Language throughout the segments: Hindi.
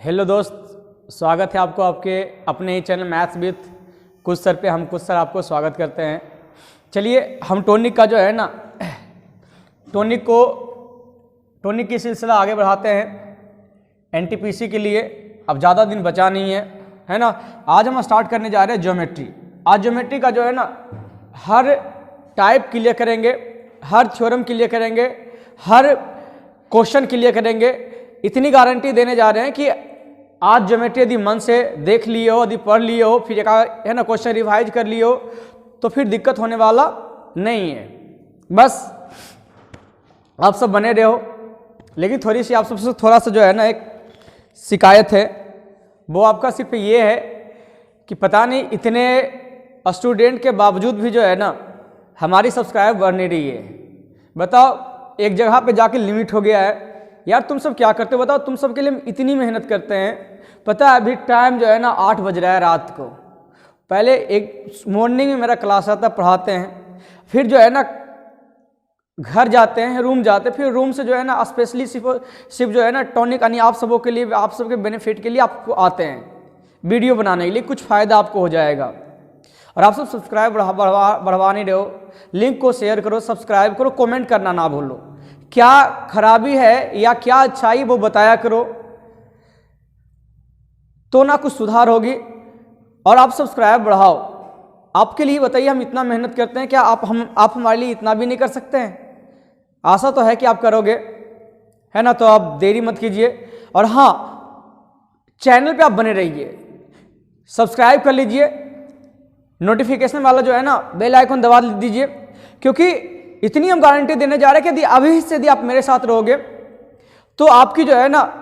हेलो दोस्त, स्वागत है आपको आपके अपने ही चैनल मैथ्स विथ कुछ सर पे। हम कुछ सर आपको स्वागत करते हैं। चलिए हम टॉनिक का जो है ना टॉनिक की सिलसिला आगे बढ़ाते हैं एनटीपीसी के लिए। अब ज़्यादा दिन बचा नहीं है ना। आज हम स्टार्ट करने जा रहे हैं ज्योमेट्री। आज ज्योमेट्री का जो है ना हर टाइप क्लियर करेंगे, हर थ्योरम क्लियर करेंगे, हर क्वेश्चन क्लियर करेंगे। इतनी गारंटी देने जा रहे हैं कि आज ज्योमेट्री यदि मन से देख लिए हो, यदि पढ़ लिए हो, फिर एक है ना क्वेश्चन रिवाइज कर लिए हो तो फिर दिक्कत होने वाला नहीं है। बस आप सब बने रहो। लेकिन थोड़ी सी आप सबसे थोड़ा सा जो है ना एक शिकायत है, वो आपका सिर्फ ये है कि पता नहीं इतने स्टूडेंट के बावजूद भी जो है ना हमारी सब्सक्राइब बढ़ नहीं रही है। बताओ, एक जगह पे जाके लिमिट हो गया है। यार तुम सब क्या करते हो बताओ? तुम सब के लिए हम इतनी मेहनत करते हैं। पता है अभी टाइम जो है ना 8 बज रहा है रात को। पहले एक मॉर्निंग में मेरा क्लास आता, पढ़ाते हैं, फिर जो है ना घर जाते हैं, रूम जाते हैं, फिर रूम से जो है ना स्पेशली सिर्फ जो है ना टॉनिक यानी आप सबों के लिए, आप सबके बेनिफिट के लिए आपको आते हैं वीडियो बनाने के लिए। कुछ फ़ायदा आपको हो जाएगा। और आप सब सब्सक्राइब बढ़वा नहीं रहे हो। लिंक को शेयर करो, सब्सक्राइब करो, कमेंट करना ना भूलो। क्या खराबी है या क्या अच्छाई वो बताया करो, तो ना कुछ सुधार होगी। और आप सब्सक्राइब बढ़ाओ। आपके लिए बताइए, हम इतना मेहनत करते हैं, क्या आप हमारे लिए इतना भी नहीं कर सकते हैं? आशा तो है कि आप करोगे, है ना। तो आप देरी मत कीजिए। और हाँ, चैनल पे आप बने रहिए, सब्सक्राइब कर लीजिए, नोटिफिकेशन वाला जो है ना बेल आइकन दबा दीजिए, क्योंकि इतनी हम गारंटी देने जा रहे हैं कि यदि अभी से यदि आप मेरे साथ रहोगे तो आपकी जो है ना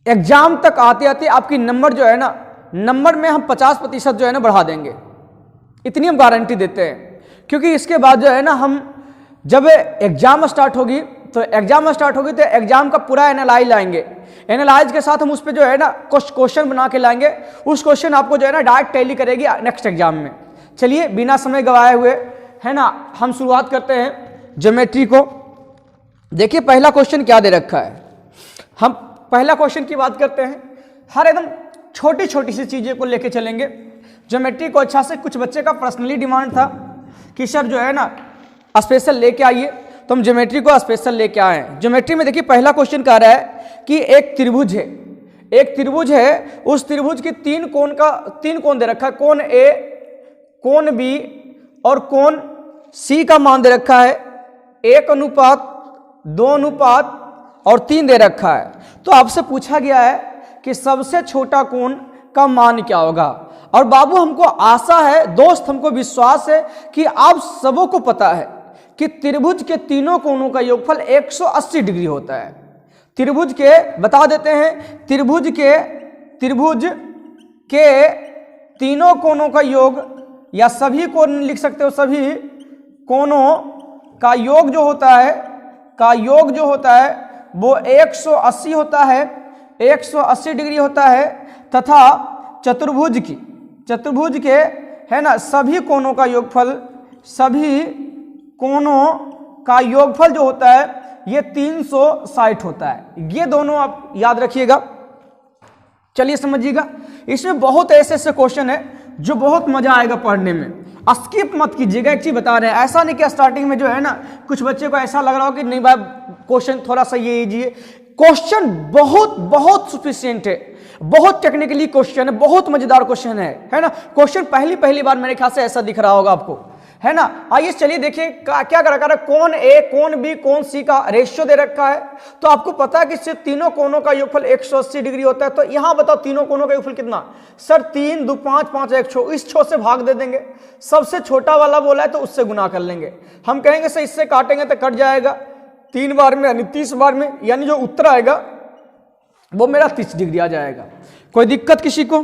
एग्जाम तक आते आते आपकी नंबर जो है ना नंबर में हम 50% जो है ना बढ़ा देंगे। इतनी हम गारंटी देते हैं। क्योंकि इसके बाद जो है ना हम जब एग्जाम स्टार्ट होगी तो एग्जाम का पूरा एनालाइज लाएंगे। एनालाइज के साथ हम उस पर जो है ना कुछ क्वेश्चन बना के लाएंगे। उस क्वेश्चन आपको जो है ना डायरेक्ट टैली करेगी नेक्स्ट एग्जाम में। चलिए बिना समय गवाए हुए है ना हम शुरुआत करते हैं ज्योमेट्री को। देखिए पहला क्वेश्चन क्या दे रखा है। हम पहला क्वेश्चन की बात करते हैं। हर एकदम छोटी छोटी सी चीज़ें को लेके चलेंगे ज्योमेट्री को अच्छा से। कुछ बच्चे का पर्सनली डिमांड था कि सर जो है ना स्पेशल लेके आइए, तो हम ज्योमेट्री को स्पेशल लेके आए हैं। ज्योमेट्री में देखिए पहला क्वेश्चन कह रहा है कि एक त्रिभुज है, उस त्रिभुज की तीन कोण दे रखा है। कोण ए, कोण बी और कोण सी का मान दे रखा है 1:2 और 3 दे रखा है। तो आपसे पूछा गया है कि सबसे छोटा कोण का मान क्या होगा। और बाबू हमको आशा है, दोस्त हमको विश्वास है कि आप सबों को पता है कि त्रिभुज के तीनों कोणों का योगफल 180 डिग्री होता है। त्रिभुज के बता देते हैं, त्रिभुज के तीनों कोणों का योग या सभी कोण लिख सकते हो, सभी कोणों का योग जो होता है वो 180 होता है, 180 डिग्री होता है। तथा चतुर्भुज के है ना सभी कोणों का योगफल जो होता है ये 360 होता है। ये दोनों आप याद रखिएगा। चलिए समझिएगा। इसमें बहुत ऐसे क्वेश्चन है जो बहुत मजा आएगा पढ़ने में। स्किप मत कीजिएगा। एक चीज बता रहे हैं, ऐसा नहीं कि स्टार्टिंग में जो है ना कुछ बच्चे को ऐसा लग रहा हो कि नहीं भाई क्वेश्चन थोड़ा सा ये लीजिए। क्वेश्चन बहुत सफिशिएंट है, बहुत टेक्निकली क्वेश्चन है, बहुत मजेदार क्वेश्चन है ना। क्वेश्चन पहली बार मेरे ख्याल से ऐसा दिख रहा होगा आपको, है ना। आइए चलिए देखिए क्या कर रखा है। कोण ए, कोण बी, कोण सी का रेशियो दे रखा है। तो आपको पता है कि सिर्फ तीनों कोणों का योगफल 180 डिग्री होता है। तो यहां बताओ तीनों कोणों का योगफल कितना? सर 3 2 5 5 1 6। इस 6 से भाग दे देंगे। सबसे छोटा वाला बोला है तो उससे गुना कर लेंगे। हम कहेंगे सर इससे काटेंगे तो कट जाएगा 3 बार में यानी 30 बार में, यानी जो उत्तर आएगा वो मेरा 30 डिग्री आ जाएगा। कोई दिक्कत किसी को?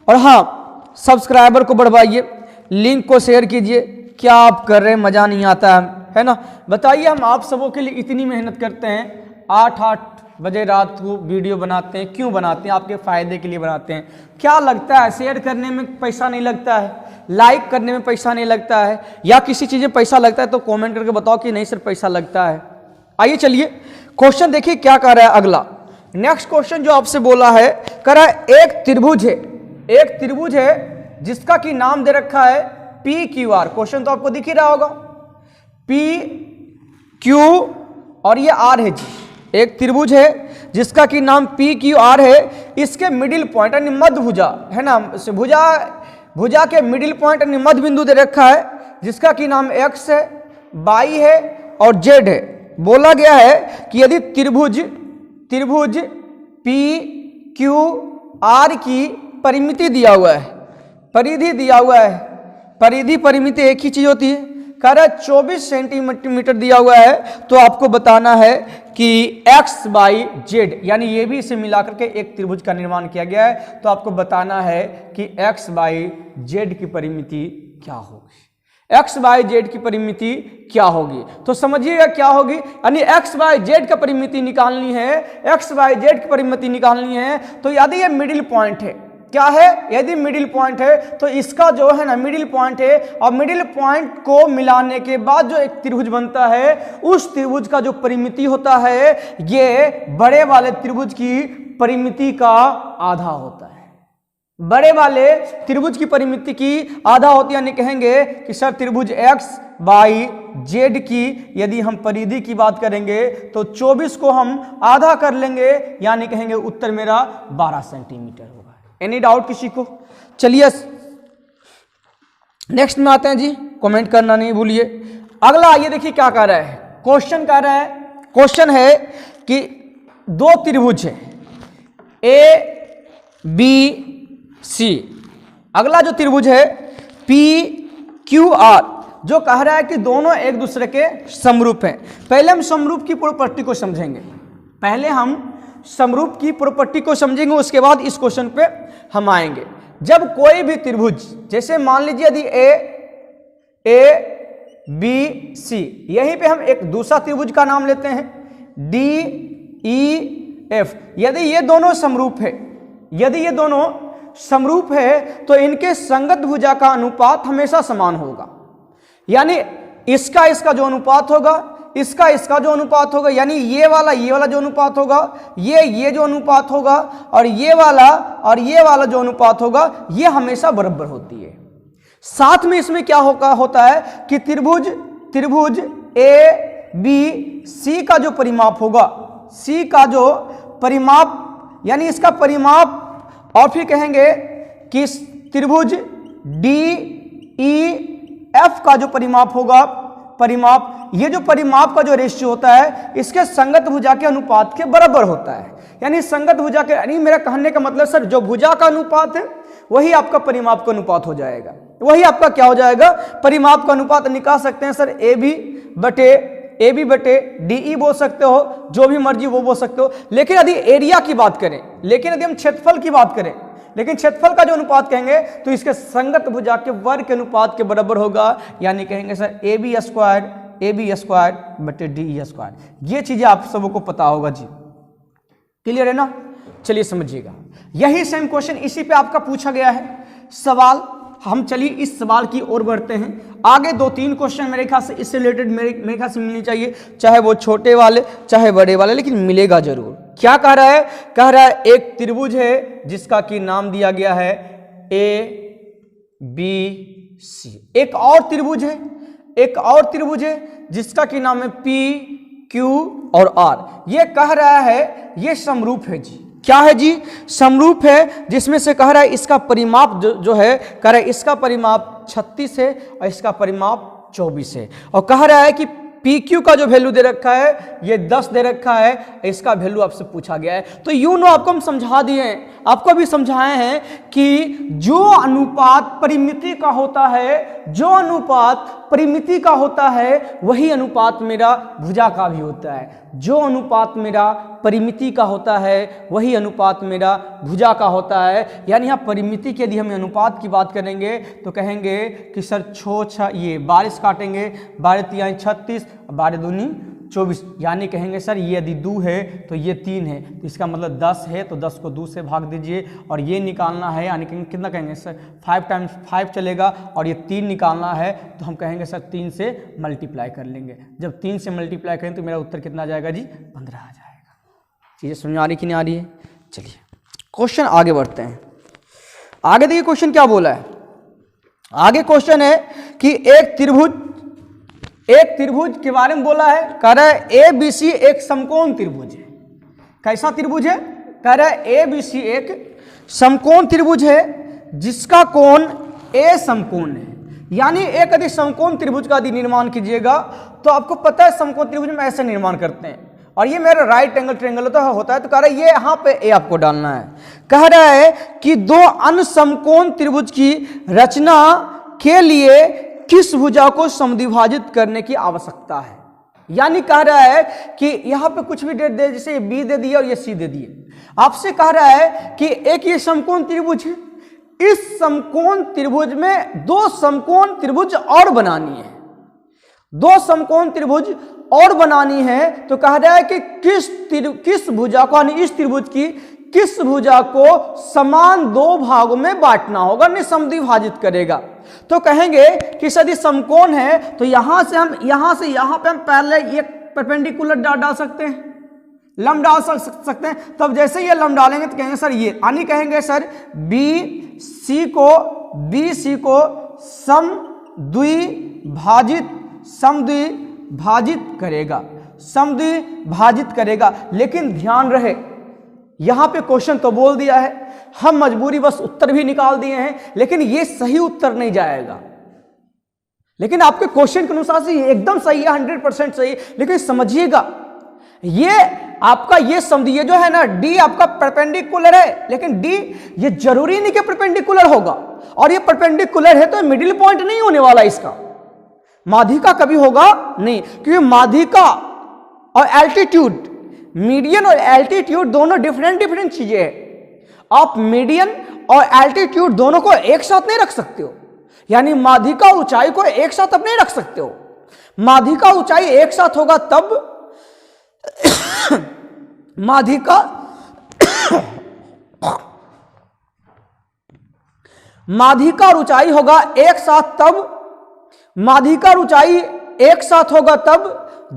और हाँ, सब्सक्राइबर को बढ़वाइए, लिंक को शेयर कीजिए। क्या आप कर रहे हैं? मजा नहीं आता है ना। बताइए, हम आप सबों के लिए इतनी मेहनत करते हैं, 8 बजे रात को वीडियो बनाते हैं। क्यों बनाते हैं? आपके फायदे के लिए बनाते हैं। क्या लगता है शेयर करने में पैसा नहीं लगता है, लाइक करने में पैसा नहीं लगता है, या किसी चीज़ में पैसा लगता है? तो कमेंट करके बताओ कि नहीं सर पैसा लगता है। आइए चलिए क्वेश्चन देखिए क्या कह रहा है अगला। नेक्स्ट क्वेश्चन जो आपसे बोला है, कह रहा है एक त्रिभुज है जिसका कि नाम दे रखा है पी क्यू आर। क्वेश्चन तो आपको दिख ही रहा होगा, पी क्यू और ये आर है जी। एक त्रिभुज है जिसका कि नाम पी क्यू आर है, इसके मिडिल पॉइंट यानी मध्य भुजा है ना, भुजा के मिडिल पॉइंट यानी मध्य बिंदु दे रखा है जिसका कि नाम एक्स है, वाई है और जेड है। बोला गया है कि यदि त्रिभुज पी क्यू आर की परिमिति दिया हुआ है, परिधि दिया हुआ है, परिमिति एक ही चीज होती है, कह रहा है 24 सेंटीमीटर दिया हुआ है, तो आपको बताना है कि एक्स बाई जेड यानी ये भी इसे मिलाकर के एक त्रिभुज का निर्माण किया गया है, तो आपको बताना है कि एक्स बाई जेड की परिमिति क्या होगी, एक्स बाई जेड की परिमिति क्या होगी। तो समझिएगा क्या होगी, यानी एक्स बाई जेड का परिमिति निकालनी है, एक्स बाई जेड की परिमिति निकालनी है। तो यदि ये मिडिल पॉइंट है, क्या है, यदि मिडिल पॉइंट है तो इसका जो है ना मिडिल पॉइंट है, और मिडिल पॉइंट को मिलाने के बाद जो एक त्रिभुज बनता है, उस त्रिभुज का जो परिमिति होता है ये बड़े वाले त्रिभुज की परिमिति का आधा होता है। बड़े वाले त्रिभुज की परिमिति की आधा होती है, यानी कहेंगे कि सर त्रिभुज एक्स बाई जेड की यदि हम परिधि की बात करेंगे तो 24 को हम आधा कर लेंगे, यानी कहेंगे उत्तर मेरा 12 सेंटीमीटर होगा। एनी डाउट किसी को? चलिए नेक्स्ट में आते हैं जी, कमेंट करना नहीं भूलिए। अगला आइए देखिए क्या कह रहा है, क्वेश्चन कह रहा है, क्वेश्चन है कि दो त्रिभुज है ए बी सी, अगला जो त्रिभुज है पी क्यू आर, जो कह रहा है कि दोनों एक दूसरे के समरूप हैं। पहले हम समरूप की प्रॉपर्टी को समझेंगे, पहले हम समरूप की प्रॉपर्टी को समझेंगे, उसके बाद इस क्वेश्चन पे हम आएंगे। जब कोई भी त्रिभुज, जैसे मान लीजिए यदि ए बी सी, यहीं पे हम एक दूसरा त्रिभुज का नाम लेते हैं डी ई एफ, यदि ये दोनों समरूप है, यदि ये दोनों समरूप है तो इनके संगत भुजा का अनुपात हमेशा समान होगा, यानी इसका जो अनुपात होगा, इसका जो अनुपात होगा, यानी ये वाला जो अनुपात होगा, ये जो अनुपात होगा, और ये वाला जो अनुपात होगा, ये हमेशा बराबर होती है। साथ में इसमें क्या होता है कि त्रिभुज ए बी सी का जो परिमाप होगा, सी का जो परिमाप यानी इसका परिमाप, और फिर कहेंगे कि त्रिभुज डी ई एफ का जो परिमाप होगा, ये जो परिमाप का जो रेशियो होता है इसके संगत भुजा के अनुपात के बराबर होता है। यानी संगत भुजा के, यानी मेरा कहने का मतलब सर जो भुजा का अनुपात है वही आपका परिमाप का अनुपात हो जाएगा, वही आपका क्या हो जाएगा, परिमाप का अनुपात। निकाल सकते हैं सर ए बी बटे डी ई बोल सकते हो, जो भी मर्जी वो बोल सकते हो। लेकिन यदि एरिया की बात करें, लेकिन यदि हम क्षेत्रफल की बात करें, लेकिन क्षेत्रफल का जो अनुपात कहेंगे तो इसके संगत भुजा के वर्ग के अनुपात के बराबर होगा, यानी कहेंगे सर ए बी स्क्वायर बटे डी ई स्क्वायर। ये चीजें आप सबको पता होगा जी, क्लियर है ना? चलिए समझिएगा, यही सेम क्वेश्चन इसी पे आपका पूछा गया है सवाल। हम चलिए इस सवाल की ओर बढ़ते हैं। आगे 2-3 क्वेश्चन मेरे ख्याल से इससे रिलेटेड मेरे ख्याल से मिलनी चाहिए, चाहे वो छोटे वाले चाहे बड़े वाले, लेकिन मिलेगा जरूर। क्या कह रहा है, कह रहा है एक त्रिभुज है जिसका कि नाम दिया गया है ए बी सी, एक और त्रिभुज है जिसका कि नाम है पी क्यू और आर। ये कह रहा है ये समरूप है जी, क्या है जी, समरूप है, जिसमें से कह रहा है इसका परिमाप जो है, कह रहा है इसका परिमाप 36 है और इसका परिमाप 24 है, और कह रहा है कि पी क्यू का जो वैल्यू दे रखा है ये 10 दे रखा है, इसका वैल्यू आपसे पूछा गया है। तो यू नो आपको हम समझा दिए हैं, आपको भी समझाए हैं कि जो अनुपात परिमिति का होता है, वही अनुपात मेरा भुजा का भी होता है। जो अनुपात मेरा परिमिति का होता है वही अनुपात मेरा भुजा का होता है। यानी यहाँ परिमिति के यदि हम अनुपात की बात करेंगे तो कहेंगे कि सर ये 22 काटेंगे, 12 36, 12 दूनी 24, यानी कहेंगे सर ये यदि 2 है तो ये 3 है, तो इसका मतलब 10 है, तो 10 को 2 से भाग दीजिए, और ये निकालना है, यानी कितना कहेंगे सर 5 टाइम्स 5 चलेगा, और ये 3 निकालना है तो हम कहेंगे सर 3 से मल्टीप्लाई कर लेंगे। जब 3 से मल्टीप्लाई करें तो मेरा उत्तर कितना आ जाएगा जी, 15 आ जाएगा। चीजें समझ आ रही कि नहीं आ रही है? चलिए क्वेश्चन आगे बढ़ते हैं। आगे देखिए क्वेश्चन क्या बोला है। आगे क्वेश्चन है कि एक त्रिभुज के बारे में बोला है। कह रहा है ए बी सी एक समकोण त्रिभुज है। कैसा त्रिभुज है? कह रहा है ए बी सी एक समकोण त्रिभुज है जिसका कोण ए समकोण है। यानी एक यदि समकोण त्रिभुज का यदि निर्माण कीजिएगा तो आपको पता है समकोण त्रिभुज में ऐसे निर्माण करते हैं, और ये मेरा राइट एंगल ट्रायंगल होता है। तो कह रहा है ये यहाँ पे ए आपको डालना है। कह रहा है कि दो अन्य समकोण त्रिभुज की रचना के लिए किस भुजा को समद्विभाजित करने की आवश्यकता है। यानी कह रहा है कि यहाँ पे कुछ भी दे दे, जैसे ये बी दे दिए और ये सी दे दिए। आपसे कह रहा है कि एक ये समकोण त्रिभुज है, इस समकोण त्रिभुज में दो समकोण त्रिभुज और बनानी है, दो समकोण त्रिभुज और बनानी है। तो कह रहा है कि किस भुजा को, यानी इस त्रिभुज की किस भुजा को समान दो भागों में बांटना होगा, नहीं समद्विभाजित करेगा। तो कहेंगे कि यदि समकोण है तो यहां से यहां पे हम पहले ये परपेंडिकुलर डाल सकते हैं, लंब डाल सकते हैं। तब जैसे ये लंब डालेंगे तो कहेंगे सर ये, यानी कहेंगे सर बी सी को समद्विभाजित करेगा। लेकिन ध्यान रहे यहां पे क्वेश्चन तो बोल दिया है, हम मजबूरी बस उत्तर भी निकाल दिए हैं, लेकिन ये सही उत्तर नहीं जाएगा। लेकिन आपके क्वेश्चन के अनुसार से एकदम सही है, 100% सही। लेकिन समझिएगा ये आपका ये समझिए, ये जो है ना डी आपका परपेंडिकुलर है, लेकिन डी ये जरूरी नहीं कि परपेंडिकुलर होगा, और ये परपेंडिकुलर है तो मिडिल पॉइंट नहीं होने वाला, इसका माध्यिका कभी होगा नहीं, क्योंकि माध्यिका और एल्टीट्यूड, मीडियन और एल्टीट्यूड दोनों डिफरेंट चीजें हैं। आप मीडियन और एल्टीट्यूड दोनों को एक साथ नहीं रख सकते हो, यानी माध्यिका ऊंचाई को एक साथ आप नहीं रख सकते हो। माध्यिका ऊंचाई एक साथ होगा तब माध्यिका और ऊंचाई होगा एक साथ तब, माध्यिका और ऊंचाई एक साथ होगा तब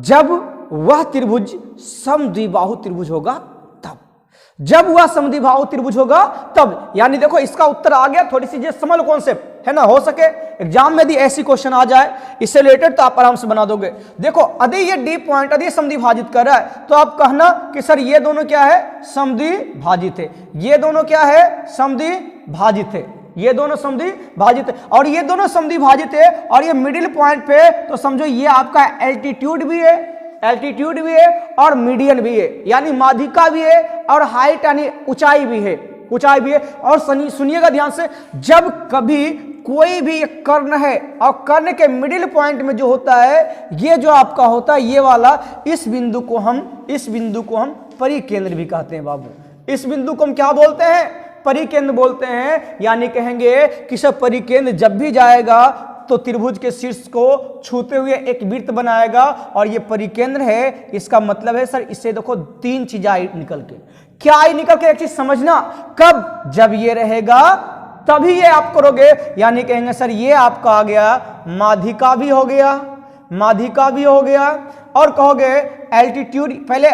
जब वह त्रिभुज समद्विबाहु त्रिभुज होगा तब, जब वह समद्विबाहु त्रिभुज होगा तब। यानी देखो इसका उत्तर आ गया। थोड़ी सी ये समझ लो कॉन्सेप्ट है ना, हो सके एग्जाम में यदि ऐसी क्वेश्चन आ जाए इससे रिलेटेड तो आप आराम से बना दोगे। देखो यदि ये डी पॉइंट यदि समद्विभाजित कर रहा है तो आप कहना कि सर ये दोनों क्या है, समद्विभाजित है, ये दोनों क्या है, समद्विभाजित है, ये दोनों समद्विभाजित है, और ये दोनों समद्विभाजित है, और ये मिडिल पॉइंट पे तो समझो ये आपका एल्टीट्यूड भी है और मीडियन भी है, यानी माध्यिका भी है और हाइट यानी ऊंचाई भी है। और सुनिएगा ध्यान से, जब कभी कोई भी एक कर्ण है और कर्ण के मिडिल पॉइंट में जो होता है, ये जो आपका होता है ये वाला, इस बिंदु को हम परिकेंद्र भी कहते हैं बाबू। इस बिंदु को हम क्या बोलते हैं, परिकेंद्र बोलते हैं। यानी कहेंगे कि सब परिकेंद्र जब भी जाएगा तो त्रिभुज के शीर्ष को छूते हुए एक वृत्त बनाएगा, और ये परिकेंद्र है। इसका मतलब है सर इससे देखो तीन चीजें आई निकल के, क्या आई निकल के, एक चीज समझना, कब, जब ये रहेगा तभी ये आप करोगे। यानी कहेंगे सर ये आपका आ गया माध्यिका भी हो गया, और कहोगे एल्टीट्यूड, पहले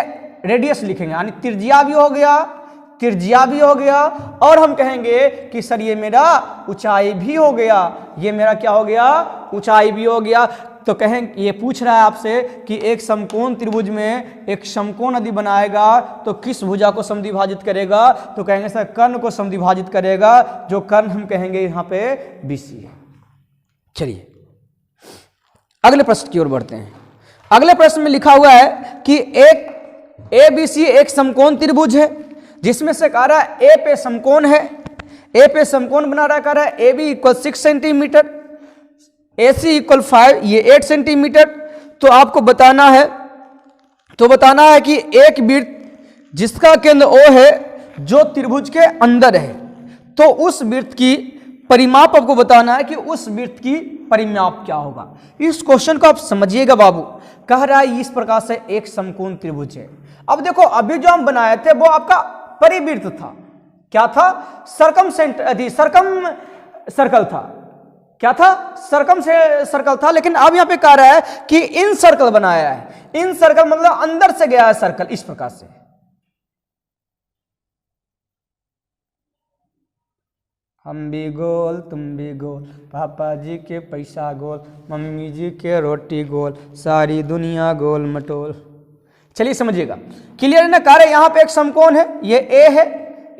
रेडियस लिखेंगे यानी त्रिज्या भी हो गया, और हम कहेंगे कि सर ये मेरा ऊंचाई भी हो गया, ये मेरा क्या हो गया, ऊंचाई भी हो गया। तो कहें ये पूछ रहा है आपसे कि एक समकोण त्रिभुज में एक समकोण यदि बनाएगा तो किस भुजा को समद्विभाजित करेगा, तो कहेंगे सर कर्ण को समद्विभाजित करेगा, जो कर्ण हम कहेंगे यहाँ पे BC है। चलिए अगले प्रश्न की ओर बढ़ते हैं। अगले प्रश्न में लिखा हुआ है कि एक ABC एक समकोण त्रिभुज है जिसमें से कह रहा है ए पे समकोण है, ए पे समकोण बना रहा, कह रहा है AB = 6 सेंटीमीटर, AC = 5, ये 8 सेंटीमीटर। तो आपको बताना है कि एक वृत्त जिसका केंद्र O है जो त्रिभुज के अंदर है, तो उस वृत्त की परिमाप आपको बताना है कि उस वृत्त की परिमाप क्या होगा। इस क्वेश्चन को आप समझिएगा बाबू। कह रहा है इस प्रकार से एक समकोण त्रिभुज है। अब देखो अभी जो हम बनाए थे वो आपका परिवृत्त था, क्या था, सर्कम सर्कल था, क्या था, सर्कल था। लेकिन अब यहां पे कह रहा है कि इन सर्कल बनाया है। इन सर्कल मतलब अंदर से गया है सर्कल, इस प्रकार से हम भी गोल तुम भी गोल, पापा जी के पैसा गोल, मम्मी जी के रोटी गोल, सारी दुनिया गोल मटोल। चलिए समझिएगा, क्लियर है ना। कह रहे यहाँ पे एक समकोण है, ये ए है,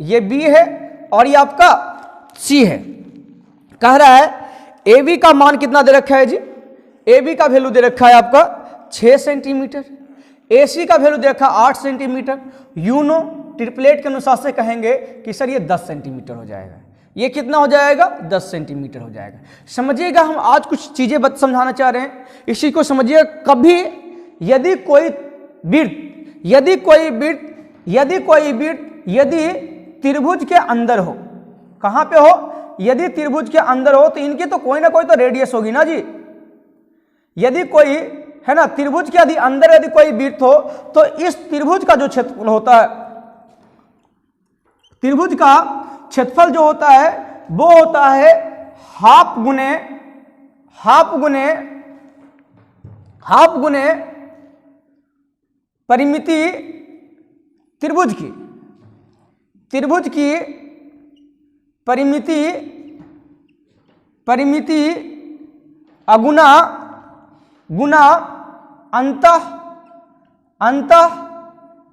ये बी है और ये आपका सी है। कह रहा है ए बी का मान कितना दे रखा है जी, ए बी का वैल्यू दे रखा है आपका 6 सेंटीमीटर, ए सी का वैल्यू दे रखा 8 सेंटीमीटर। यूनो ट्रिपलेट के अनुसार से कहेंगे कि सर ये 10 सेंटीमीटर हो जाएगा, ये कितना हो जाएगा 10 सेंटीमीटर हो जाएगा। समझिएगा, हम आज कुछ चीजें समझाना चाह रहे हैं, इसी को समझिए। कभी यदि कोई वृत्त यदि त्रिभुज के अंदर हो, कहां पे हो, यदि त्रिभुज के अंदर हो तो इनकी तो कोई ना कोई तो रेडियस होगी ना जी। यदि कोई है ना त्रिभुज के यदि अंदर यदि कोई वृत्त हो तो इस त्रिभुज का जो क्षेत्रफल होता है, त्रिभुज का क्षेत्रफल जो होता है वो होता है हाफ गुने परिमिति त्रिभुज की परिमिति अगुना गुना अंतः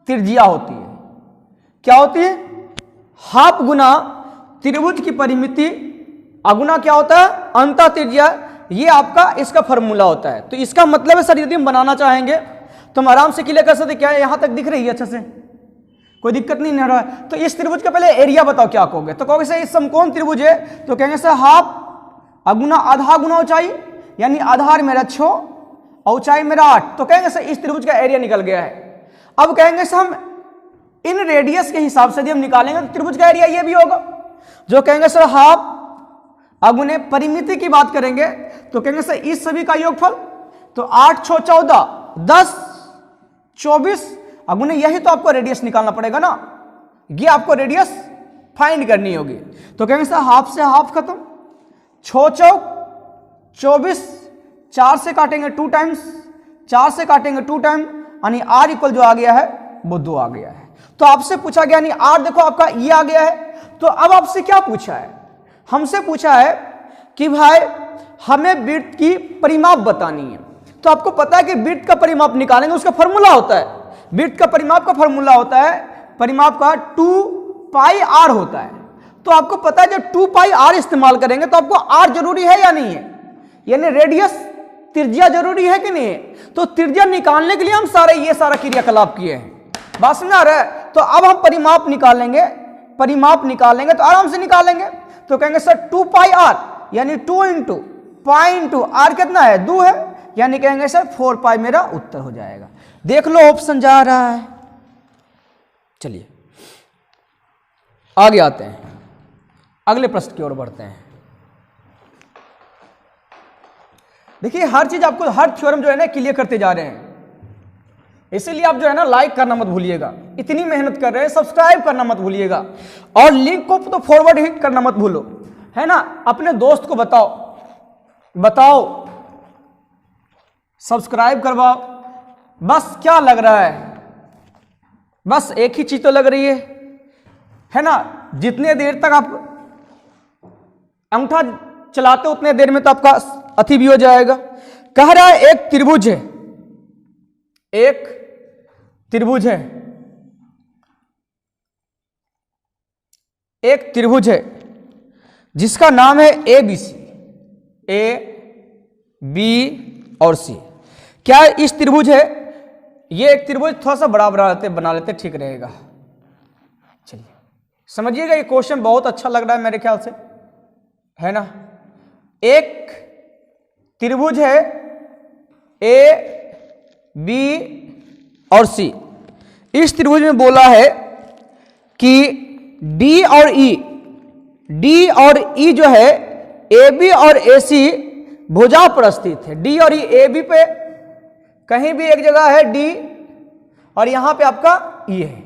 त्रिज्या होती है। क्या होती है, हाफ गुना त्रिभुज की परिमिति अगुना क्या होता है, अंतः त्रिज्या। ये आपका इसका फॉर्मूला होता है। तो इसका मतलब है सर यदि हम बनाना चाहेंगे तो हम आराम से क्लियर कर सकते। क्या है, यहां तक दिख रही है अच्छे से, कोई दिक्कत नहीं हो रहा है। तो इस त्रिभुज का पहले एरिया बताओ क्या कहोगे, तो कहोगे सर इस समकोण त्रिभुज है तो कहेंगे सर हाफ अगुना आधा गुना ऊंचाई, यानी आधार मेरा 6 और ऊंचाई मेरा 8, तो कहेंगे सर इस त्रिभुज का एरिया निकल गया है। अब कहेंगे सर हम इन रेडियस के हिसाब से यदि हम निकालेंगे तो त्रिभुज का एरिया ये भी होगा। जो कहेंगे सर हाफ अगुने परिमिति की बात करेंगे तो कहेंगे सर इस सभी का योगफल, तो 8 6 14 10 24 अगुने, यही तो आपको रेडियस निकालना पड़ेगा ना, ये आपको रेडियस फाइंड करनी होगी। तो कहेंगे सर हाफ से हाफ खत्म, 6 चौक 24, 4 से काटेंगे 2 टाइम्स, 4 से काटेंगे 2 टाइम, यानी आर इक्वल जो आ गया है वो 2 आ गया है। तो आपसे पूछा गया, यानी आर देखो आपका ये आ गया है। तो अब आपसे क्या पूछा है, हमसे पूछा है कि भाई हमें वृत्त की परिमाप बतानी है। तो आपको पता है कि वृत्त का परिमाप निकालेंगे, उसका फॉर्मूला होता है, वृत्त का परिमाप का फॉर्मूला होता है, परिमाप का 2 पाई आर होता है। तो आपको पता है जब 2 पाई आर इस्तेमाल करेंगे तो आपको आर जरूरी है या नहीं है, यानी रेडियस त्रिज्या जरूरी है कि नहीं है। तो त्रिज्या निकालने के लिए हम ये सारा क्रियाकलाप किए हैं, बात समझ आ रहा है। तो अब हम परिमाप निकालेंगे तो आराम से निकालेंगे। तो कहेंगे सर 2 पाई आर यानी 2 इंटू पाई इंटू आर कितना है 2 है, यानी कहेंगे सर 4 पाई मेरा उत्तर हो जाएगा। देख लो ऑप्शन जा रहा है। चलिए आगे आते हैं, अगले प्रश्न की ओर बढ़ते हैं। देखिए हर चीज आपको, हर थ्योरम जो है ना क्लियर करते जा रहे हैं, इसीलिए आप जो है ना लाइक करना मत भूलिएगा, इतनी मेहनत कर रहे हैं, सब्सक्राइब करना मत भूलिएगा और लिंक को तो फॉरवर्ड ही करना मत भूलो, है ना। अपने दोस्त को बताओ सब्सक्राइब करवाओ। बस क्या लग रहा है, बस एक ही चीज तो लग रही है ना। जितने देर तक आप अंगूठा चलाते उतने देर में तो आपका अति भी हो जाएगा। कह रहा है एक त्रिभुज है, जिसका नाम है ABC, A B और C। क्या इस त्रिभुज है, ये एक त्रिभुज थोड़ा सा बड़ा बना लेते ठीक रहेगा। चलिए समझिएगा, ये क्वेश्चन बहुत अच्छा लग रहा है मेरे ख्याल से, है ना। एक त्रिभुज है A B और C। इस त्रिभुज में बोला है कि D और E जो है AB और AC भुजा पर स्थित है। D और E AB पे कहीं भी एक जगह है D और यहां पे आपका E है।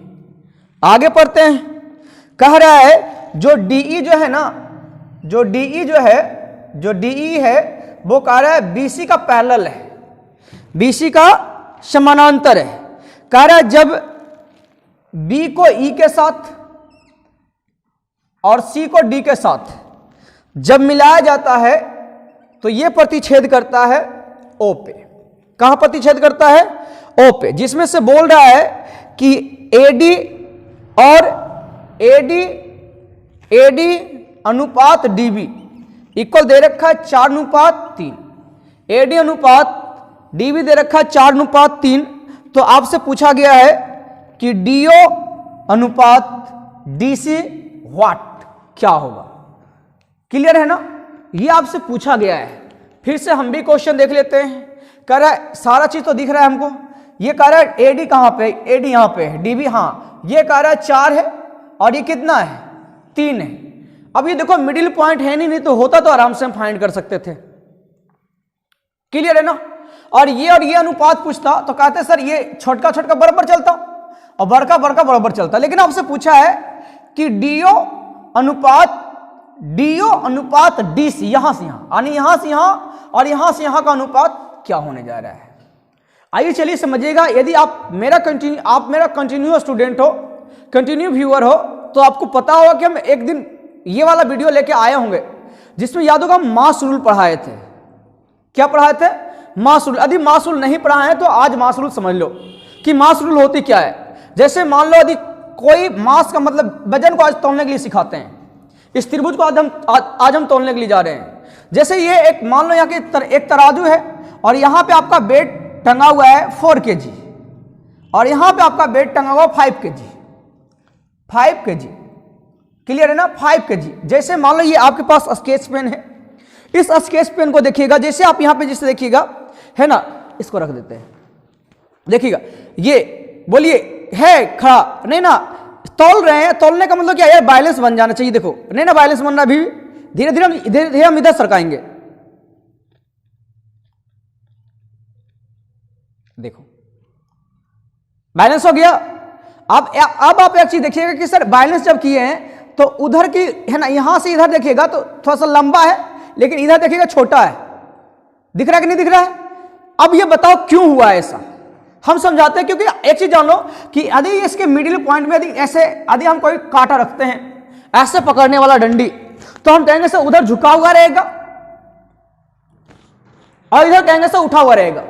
आगे पढ़ते हैं, कह रहा है जो DE जो है ना, जो DE है वो कह रहा है BC का पैरेलल है, BC का समानांतर है। कह रहा है जब B को E के साथ और C को D के साथ जब मिलाया जाता है तो ये प्रतिच्छेद करता है O पे। कहां प्रतिच्छेद करता है? O पे, जिसमें से बोल रहा है कि AD और AD अनुपात DB इक्वल दे रखा है 4:3। AD अनुपात DB दे रखा है 4:3। तो आपसे पूछा गया है कि DO अनुपात DC व्हाट क्या होगा। क्लियर है ना? ये आपसे पूछा गया है। फिर से हम भी क्वेश्चन देख लेते हैं। कह रहा है सारा चीज तो दिख रहा है हमको। ये कह रहा है AD कहां पे? AD यहां पे है। DB हाँ, ये कह रहा है 4 है और ये कितना है? 3 है। अब ये देखो मिडिल पॉइंट है नहीं तो होता तो आराम से हम फाइंड कर सकते थे। क्लियर है ना? और ये अनुपात पूछता तो कहते सर ये छोटका छोटका बराबर चलता और बड़का बड़का बराबर चलता। लेकिन आपसे पूछा है कि DO अनुपात DC यहां से यहां, यानी यहां से यहां और यहां से यहां का अनुपात क्या होने जा रहा है। आइए चलिए समझिएगा। यदि आप मेरा कंटिन्यू स्टूडेंट हो, कंटिन्यू व्यूअर हो, तो आपको पता होगा कि हम एक दिन ये वाला वीडियो लेके आए होंगे जिसमें याद होगा मास रूल पढ़ाए थे। क्या पढ़ाए थे? मास रूल। यदि मास रूल नहीं पढ़ाए हैं तो आज मास रूल समझ लो कि मास रूल होती क्या है। जैसे मान लो यदि कोई मास का मतलब वजन को आज तौलने के लिए सिखाते हैं, इस त्रिभुज को आज हम तौलने के लिए जा रहे हैं। जैसे ये एक मान लो यहाँ की एक तराजू है और यहाँ पे आपका वेट टंगा हुआ है 4 kg और यहाँ पे आपका वेट टंगा हुआ 5 kg। क्लियर है ना? 5 kg। जैसे मान लो ये आपके पास स्केच पेन है, इस स्केच पेन को देखिएगा, जैसे आप यहाँ पे जिसे देखिएगा है ना, इसको रख देते हैं, देखिएगा ये बोलिए है खड़ा नहीं ना, तौल रहे हैं। तौलने का मतलब क्या है? बैलेंस बन जाना चाहिए। देखो नहीं ना बैलेंस बन रहा, अभी धीरे धीरे हम इधर सरकाएंगे। देखो बैलेंस हो गया। अब आप एक चीज देखिएगा कि सर बैलेंस जब किए हैं तो उधर की है ना, यहां से इधर देखिएगा तो थोड़ा सा लंबा है, लेकिन इधर देखिएगा छोटा है। दिख रहा है कि नहीं दिख रहा है? अब ये बताओ क्यों हुआ ऐसा, हम समझाते हैं। क्योंकि एक चीज जान लो कि यदि इसके मिडिल पॉइंट में यदि हम कोई कांटा रखते हैं, ऐसे पकड़ने वाला डंडी, तो हम कहेंगे सर उधर झुका हुआ रहेगा और इधर कहेंगे सर उठा हुआ रहेगा।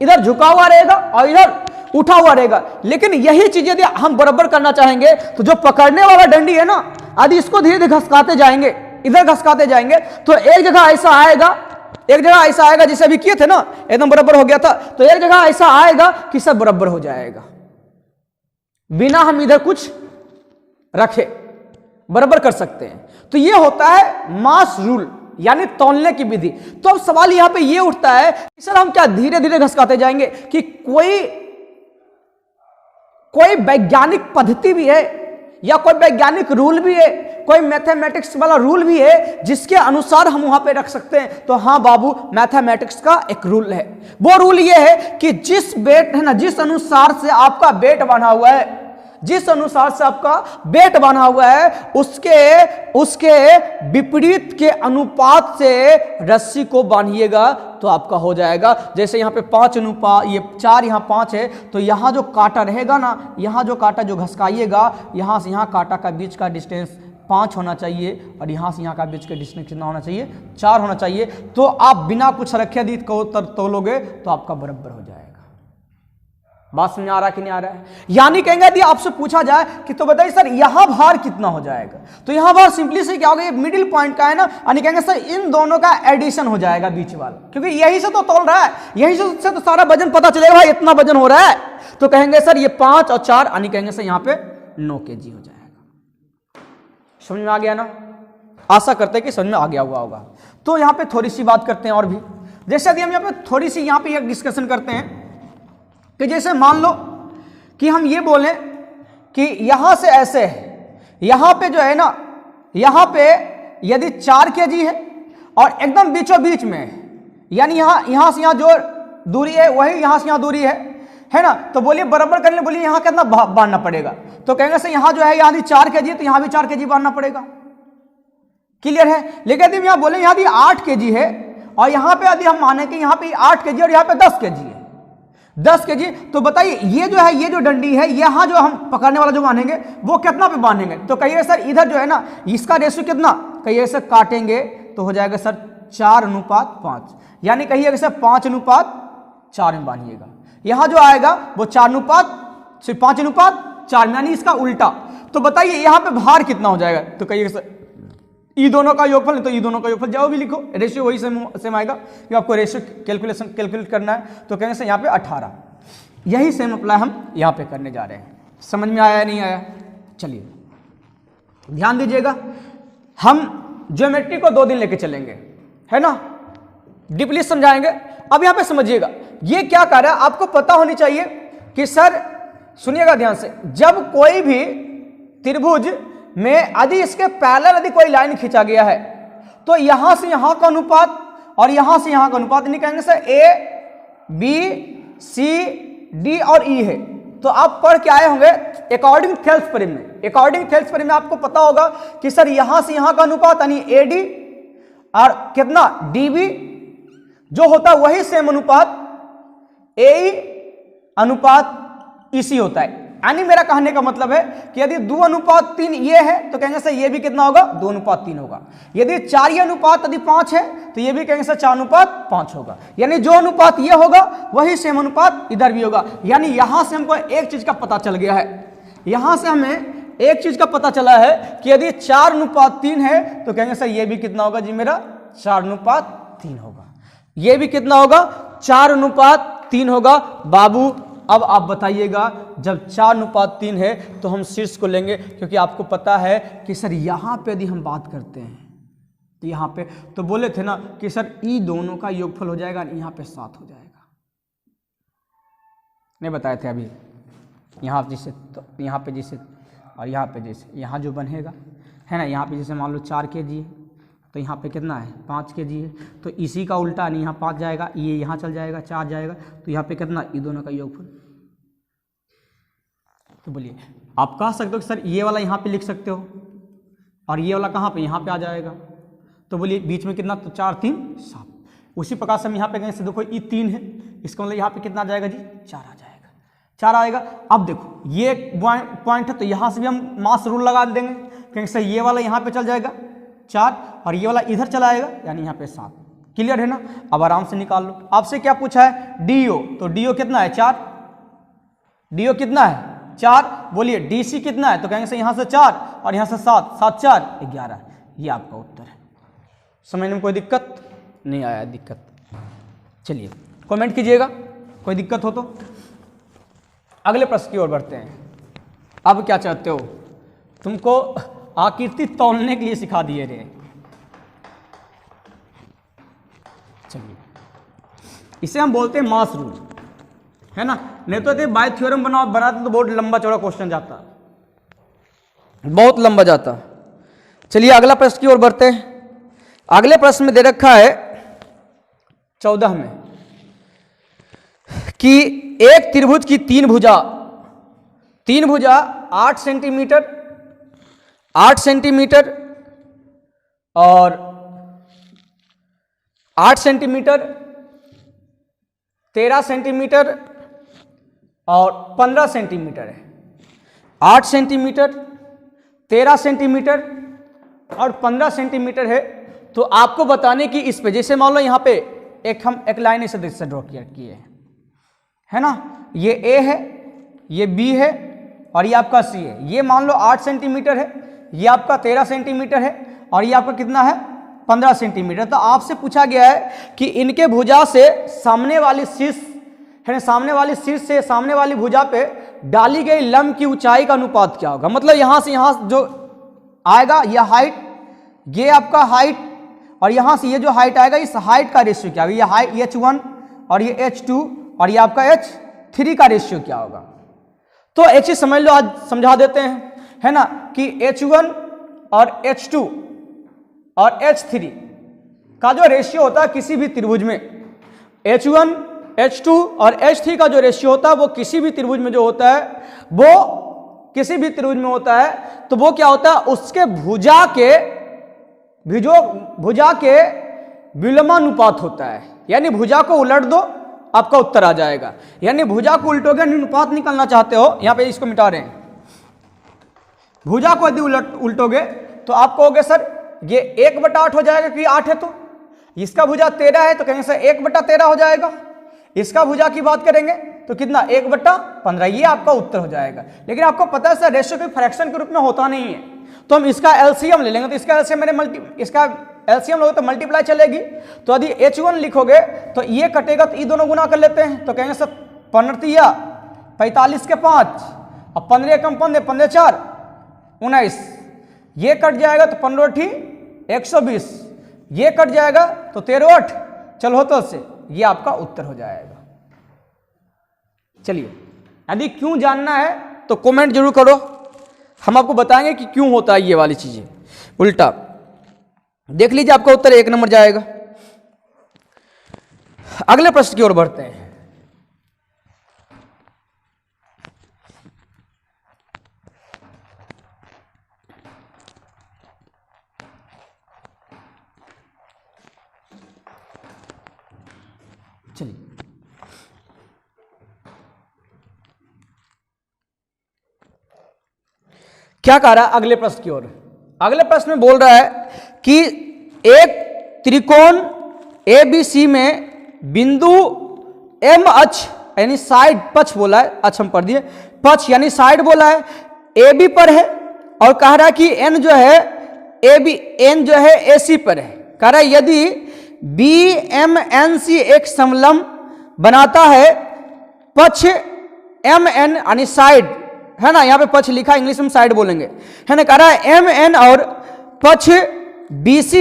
इधर झुका हुआ रहेगा और इधर उठा हुआ रहेगा। लेकिन यही चीज यदि हम बराबर करना चाहेंगे तो जो पकड़ने वाला डंडी है ना, यदि इसको धीरे धीरे घसकाते जाएंगे, इधर घसकाते जाएंगे, तो एक जगह ऐसा आएगा जिसे अभी किए थे ना, एकदम बराबर हो गया था, तो एक जगह ऐसा आएगा कि सब बराबर हो जाएगा बिना हम इधर कुछ रखे, बराबर कर सकते हैं। तो ये होता है मास रूल, यानी तौलने की विधि। तो अब सवाल यहां पे ये उठता है कि सर हम क्या धीरे धीरे घसकाते जाएंगे कि कोई वैज्ञानिक पद्धति भी है या कोई वैज्ञानिक रूल भी है, कोई मैथमेटिक्स वाला रूल भी है जिसके अनुसार हम वहां पे रख सकते हैं? तो हाँ बाबू, मैथमेटिक्स का एक रूल है। वो रूल ये है कि जिस अनुसार से आपका वेट बना हुआ है, जिस अनुसार से आपका वेट बना हुआ है, उसके विपरीत के अनुपात से रस्सी को बांधिएगा तो आपका हो जाएगा। जैसे यहाँ पे 5 अनुपात, ये 4 यहाँ 5 है, तो यहाँ जो कांटा रहेगा ना, यहाँ जो कांटा जो घसकाइएगा, यहाँ से यहाँ कांटा का बीच का डिस्टेंस 5 होना चाहिए और यहाँ से यहाँ का बीच का डिस्टेंस कितना होना चाहिए? 4 होना चाहिए। तो आप बिना कुछ रखे यदि तोलोगे तो आपका बराबर हो जाएगा। बात समझ आ रहा है कि नहीं आ रहा है? यानी कहेंगे यदि आपसे पूछा जाए कि तो बताइए सर यहां भार कितना हो जाएगा, तो यहां भार सिंपली से क्या होगा, ये मिडिल पॉइंट का है ना, यानी कहेंगे सर इन दोनों का एडिशन हो जाएगा बीच वाला, क्योंकि यही से तो तोल रहा है, यही से तो सारा वजन पता चलेगा भाई इतना वजन हो रहा है। तो कहेंगे सर ये 5 और 4, यानी कहेंगे सर यहां पे 9 kg हो जाएगा। समझ में आ गया ना? आशा करते हैं कि समझ में आ गया हुआ होगा। तो यहां पे थोड़ी सी बात करते हैं और भी। जैसे यदि हम यहाँ पे थोड़ी सी यहाँ पे डिस्कशन करते हैं कि जैसे मान लो कि हम ये बोलें कि यहां से ऐसे है, यहां पे जो है ना, यहां पे यदि 4 kg है और एकदम बीचों बीच में है, यानी यहां से यहां जो दूरी है वही यहां से यहां दूरी है ना, तो बोलिए बराबर करने, बोलिए यहां कितना बांधना पड़ेगा? तो कहेंगे सर यहां जो है यहां 4 kg है तो यहां भी 4 kg बांधना पड़ेगा। क्लियर है? लेकिन यदि यहां बोले यहां 8 kg है और यहां पे यदि हम माने कि यहां पे 8 kg और यहां पे 10 kg है, 10 kg, तो बताइए ये जो है, ये जो डंडी है, यहां जो हम पकड़ने वाला जो बांधेंगे वो कितना पे बांधेंगे? तो कहिए सर इधर जो है ना, इसका रेशियो कितना? कहिए सर काटेंगे तो हो जाएगा सर 4:5, यानी कहिएगा सर 5:4 में बांधिएगा। यहां जो आएगा वो 5:4 में, यानी इसका उल्टा। तो बताइए यहां पे भार कितना हो जाएगा, तो कहिएगा सर ई दोनों का योगफल, तो ई दोनों का योगफल जो भी लिखो, रेशियो वही सेम आएगा। कि आपको रेशियो कैलकुलेट करना है, तो कहेंगे सर यहाँ पे 18। यही सेम अप्लाई हम यहाँ पे करने जा रहे हैं। समझ में आया या नहीं आया? चलिए ध्यान दीजिएगा, हम ज्योमेट्री को 2 दिन लेके चलेंगे, है ना, डीपली समझाएंगे। अब यहाँ पे समझिएगा ये क्या कर रहा है, आपको पता होनी चाहिए कि सर सुनिएगा ध्यान से, जब कोई भी त्रिभुज में यदि इसके पैरेलल यदि कोई लाइन खींचा गया है, तो यहां से यहां का अनुपात और यहां से यहां का अनुपात नहीं कहेंगे sir A B C D और ई है। तो आप पढ़ के आए होंगे अकॉर्डिंग थेल्सपरी में, अकॉर्डिंग थेल्सपरी में आपको पता होगा कि सर यहां से यहां का अनुपात यानी ए डी और कितना डी बी जो होता है वही सेम अनुपात ए अनुपात इसी होता है। यानी मेरा कहने का मतलब है कि यदि 2:3 ये है तो कहेंगे सर ये भी कितना होगा 2:3 होगा। यदि 4 अनुपात यदि 5 है तो ये भी कहेंगे सर 4:5 होगा। यानी जो अनुपात ये होगा वही सेम अनुपात इधर भी होगा। यानी यहां से हमको एक चीज का पता चल गया है, यहां से हमें एक चीज का पता चला है कि यदि 4:3 है तो कहेंगे सर ये भी कितना होगा जी मेरा 4:3 होगा। ये भी कितना होगा 4:3 होगा। बाबू अब आप बताइएगा जब 4:3 है तो हम शीर्ष को लेंगे, क्योंकि आपको पता है कि सर यहां पे यदि हम बात करते हैं तो यहां पे तो बोले थे ना कि सर ई दोनों का योगफल हो जाएगा, यहां पे 7 हो जाएगा, नहीं बताए थे अभी। यहां जैसे तो यहां पे जैसे और यहां पे जैसे, यहां जो बनेगा है ना, यहां पे जैसे मान लो 4 kg है तो यहाँ पे कितना है 5 kg है, तो इसी का उल्टा नहीं, यहाँ 5 जाएगा, ये यहाँ चल जाएगा 4 जाएगा, तो यहाँ पे कितना ये दोनों का योगफल। तो बोलिए आप कह सकते हो कि सर ये वाला यहाँ पे लिख सकते हो और ये वाला कहाँ पे यहाँ पे आ जाएगा, तो बोलिए बीच में कितना, तो 4 3 7। उसी प्रकार से हम यहाँ पे कहेंगे देखो ये 3 है, इसका मतलब यहाँ पे कितना आ जाएगा जी 4 आ जाएगा, 4 आएगा। अब देखो ये पॉइंट है तो यहाँ से भी हम मास रूल लगा देंगे, कहेंगे सर ये वाला यहाँ पे चल जाएगा 4 और ये वाला इधर चला आएगा, यानी यहाँ पे 7। क्लियर है ना? अब आराम से निकाल लो। आपसे क्या पूछा है डीओ, तो डीओ कितना है 4, डीओ कितना है 4। बोलिए डीसी कितना है, तो कहेंगे सर यहाँ से 4 और यहाँ से 7, 7 4 11। ये आपका उत्तर है। समझने में कोई दिक्कत नहीं आया? दिक्कत चलिए कमेंट कीजिएगा कोई दिक्कत हो तो। अगले प्रश्न की ओर बढ़ते हैं। अब क्या चाहते हो, तुमको आकृति तौलने के लिए सिखा दिए रे। चलिए इसे हम बोलते हैं मास रूल, है ना, नहीं तो बाय थ्योरम बनाते तो बहुत लंबा चौड़ा क्वेश्चन जाता, बहुत लंबा जाता। चलिए अगला प्रश्न की ओर बढ़ते हैं। अगले प्रश्न में दे रखा है 14 में कि एक त्रिभुज की 3 भुजा 8 सेंटीमीटर 8 सेंटीमीटर और 8 सेंटीमीटर 13 सेंटीमीटर और 15 सेंटीमीटर है। 8 सेंटीमीटर 13 सेंटीमीटर और 15 सेंटीमीटर है। तो आपको बताने की इस पे, जैसे मान लो यहाँ पे हम एक लाइन ऐसे ड्रॉ किए है ना, ये ए है, ये बी है और ये आपका सी है। ये मान लो 8 सेंटीमीटर है, ये आपका 13 सेंटीमीटर है और ये आपका कितना है 15 सेंटीमीटर। तो आपसे पूछा गया है कि इनके भुजा से सामने वाली शीर्ष है, सामने वाली शीर्ष से सामने वाली भुजा पे डाली गई लंब की ऊंचाई का अनुपात क्या होगा। मतलब यहां से यहां जो आएगा यह हाइट, ये आपका हाइट और यहां से ये जो हाइट आएगा इस हाइट का रेशियो क्या होगा। ये हाइट H1 और ये H2 और ये आपका H3 का रेशियो क्या होगा। तो एक चीज समझ लो, आज समझा देते हैं, है ना, कि H1 और H2 और H3 का जो रेशियो होता है किसी भी त्रिभुज में, H1 H2 और H3 का जो रेशियो होता है वो किसी भी त्रिभुज में जो होता है, वो किसी भी त्रिभुज में होता है, तो वो क्या होता है उसके भुजा के विलोमानुपात होता है। यानी भुजा को उलट दो आपका उत्तर आ जाएगा। यानी भुजा को उल्टोगे, अनुपात निकालना चाहते हो, यहां पे इसको मिटा रहे हैं, भुजा को यदि उल्टोगे तो आप कहोगे सर ये 1/8 हो जाएगा क्योंकि 8 है, तो इसका भुजा 13 है तो कहेंगे सर 1/13 हो जाएगा। इसका भुजा की बात करेंगे तो कितना 1/15, ये आपका उत्तर हो जाएगा। लेकिन आपको पता है सर रेशियो कोई फ्रैक्शन के रूप में होता नहीं है, तो हम इसका एलसीएम ले लेंगे। तो इसका एलसीएम इसका एलसीएम लोगे तो मल्टीप्लाई चलेगी, तो यदि H1 लिखोगे तो ये कटेगा तो ये दोनों गुना कर लेते हैं, तो कहेंगे सर 15 45 के 5 और 15 कम 15 15 4 19, ये कट जाएगा तो 15 120, ये कट जाएगा तो 13 8 चलो तो से ये आपका उत्तर हो जाएगा। चलिए यदि क्यों जानना है तो कमेंट जरूर करो, हम आपको बताएंगे कि क्यों होता है ये वाली चीजें। उल्टा देख लीजिए आपका उत्तर 1 नंबर जाएगा। अगले प्रश्न की ओर बढ़ते हैं। चलिए क्या कह रहा है अगले प्रश्न की ओर। अगले प्रश्न में बोल रहा है कि एक त्रिकोण ABC में बिंदु M अक्ष यानी साइड पक्ष बोला है, अक्ष हम पढ़ दिए, पक्ष यानी साइड बोला है AB पर है, और कह रहा है कि N जो है AC पर है। कह रहा है यदि BMNC एक समलंब बनाता है, पक्ष MN यानी साइड है ना, यहां पे पक्ष लिखा इंग्लिश में साइड बोलेंगे है ना। कह रहा है MN और पक्ष BC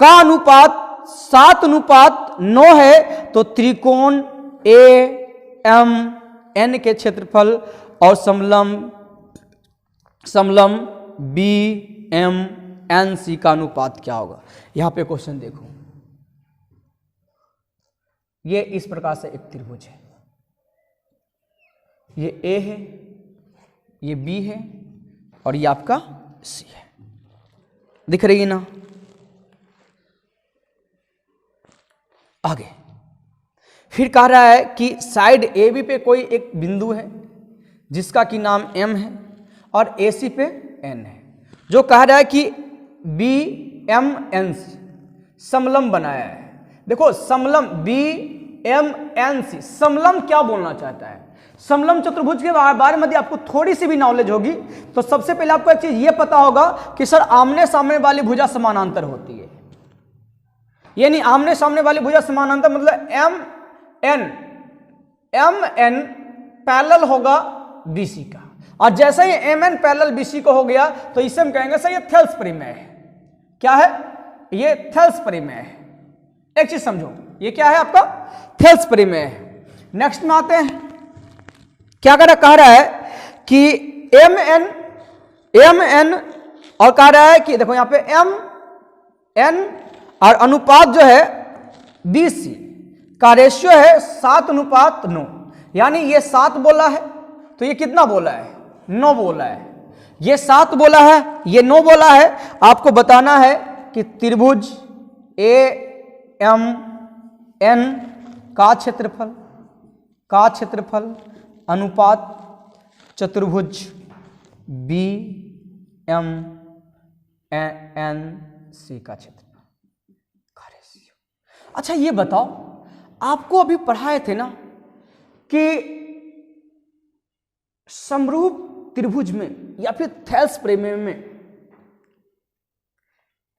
का अनुपात 7:9 है, तो त्रिकोण AMN के क्षेत्रफल और समलंब BMNC का अनुपात क्या होगा। यहां पे क्वेश्चन देखो, ये इस प्रकार से एक त्रिभुज है, ये A है, ये B है और ये आपका C है, दिख रही है ना। आगे फिर कह रहा है कि साइड AB पे कोई एक बिंदु है जिसका कि नाम M है और AC पे N है, जो कह रहा है कि BMNC समलंब बनाया है। देखो समलंब BMNC समलंब क्या बोलना चाहता है। समलंब चतुर्भुज के बारे में यदि आपको थोड़ी सी भी नॉलेज होगी तो सबसे पहले आपको एक चीज ये पता होगा कि सर आमने सामने वाली भुजा समानांतर होती है, यानी आमने सामने वाली भुजा समानांतर मतलब MN पैरेलल होगा BC का, और जैसे ही MN पैरेलल BC को हो गया तो इसे हम कहेंगे सर ये थेल्स प्रमेय है। क्या है ये? थेल्स प्रमेय है। एक चीज समझो, ये क्या है आपका? थेल्स प्रमेय है। नेक्स्ट में आते हैं, क्या कह रहा है कि MN और कह रहा है कि देखो यहां पे MN और अनुपात जो है BC का रेशियो है 7:9, यानी ये 7 बोला है तो ये कितना बोला है? 9 बोला है। ये 7 बोला है, ये 9 बोला है। आपको बताना है कि त्रिभुज AMN का क्षेत्रफल अनुपात चतुर्भुज BMNC का क्षेत्रफल। अच्छा ये बताओ, आपको अभी पढ़ाए थे ना कि समरूप त्रिभुज में या फिर थेल्स प्रमेय में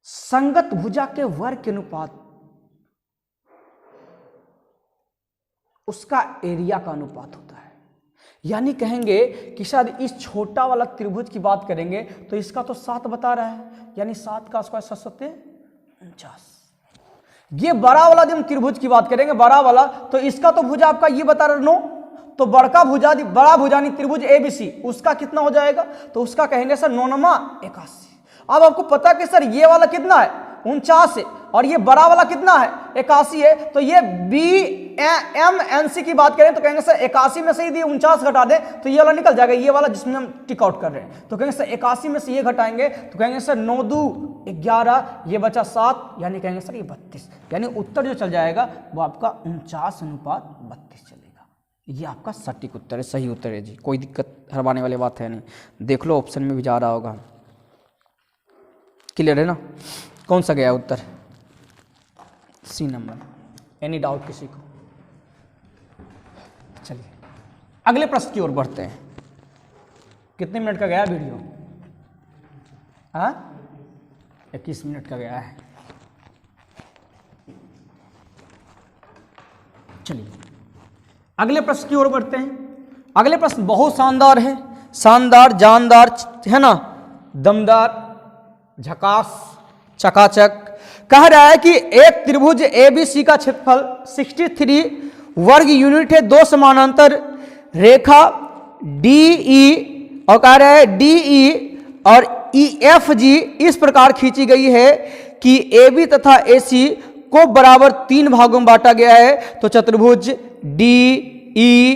संगत भुजा के वर्ग के अनुपात उसका एरिया का अनुपात होता है। यानी कहेंगे कि शायद इस छोटा वाला त्रिभुज की बात करेंगे तो इसका तो 7 बता रहा है, यानी 7 का स्क्वायर 7×7 = 49। ये बड़ा वाला जब त्रिभुज की बात करेंगे, बड़ा वाला, तो इसका तो भुजा आपका ये बता रहा 9, तो बड़ा भुजानी त्रिभुज ABC उसका कितना हो जाएगा? तो उसका कहेंगे सर 9×81। अब आपको पता कि सर ये वाला कितना है? 49 है, और ये बड़ा वाला कितना है? 81 है। तो ये BMNC की बात करें तो कहेंगे सर 81 में से यदि 49 घटा दें तो ये वाला निकल जाएगा, ये वाला जिसमें हम टिक आउट कर रहे हैं। तो कहेंगे सर 81 में से ये घटाएंगे तो कहेंगे सर 9×2 = 11, ये बचा 7, यानी कहेंगे सर ये 32, यानी उत्तर जो चल जाएगा वो आपका 49:32 चलेगा। ये आपका सटीक उत्तर है, सही उत्तर है जी, कोई दिक्कत हरवाने वाली बात है नहीं। देख लो ऑप्शन में भी जा रहा होगा। क्लियर है ना? कौन सा गया उत्तर? C number. एनी डाउट किसी को? चलिए अगले प्रश्न की ओर बढ़ते हैं। कितने मिनट का गया वीडियो? 21 मिनट का गया है। चलिए अगले प्रश्न की ओर बढ़ते हैं। अगले प्रश्न बहुत शानदार है, शानदार, जानदार है ना, दमदार, झकास, चकाचक। कह रहा है कि एक त्रिभुज ABC का क्षेत्रफल 63 वर्ग यूनिट है। दो समानांतर रेखा DE और कह रहा है DE और EFG इस प्रकार खींची गई है कि AB तथा AC को बराबर 3 भागों में बांटा गया है। तो चतुर्भुज DEFG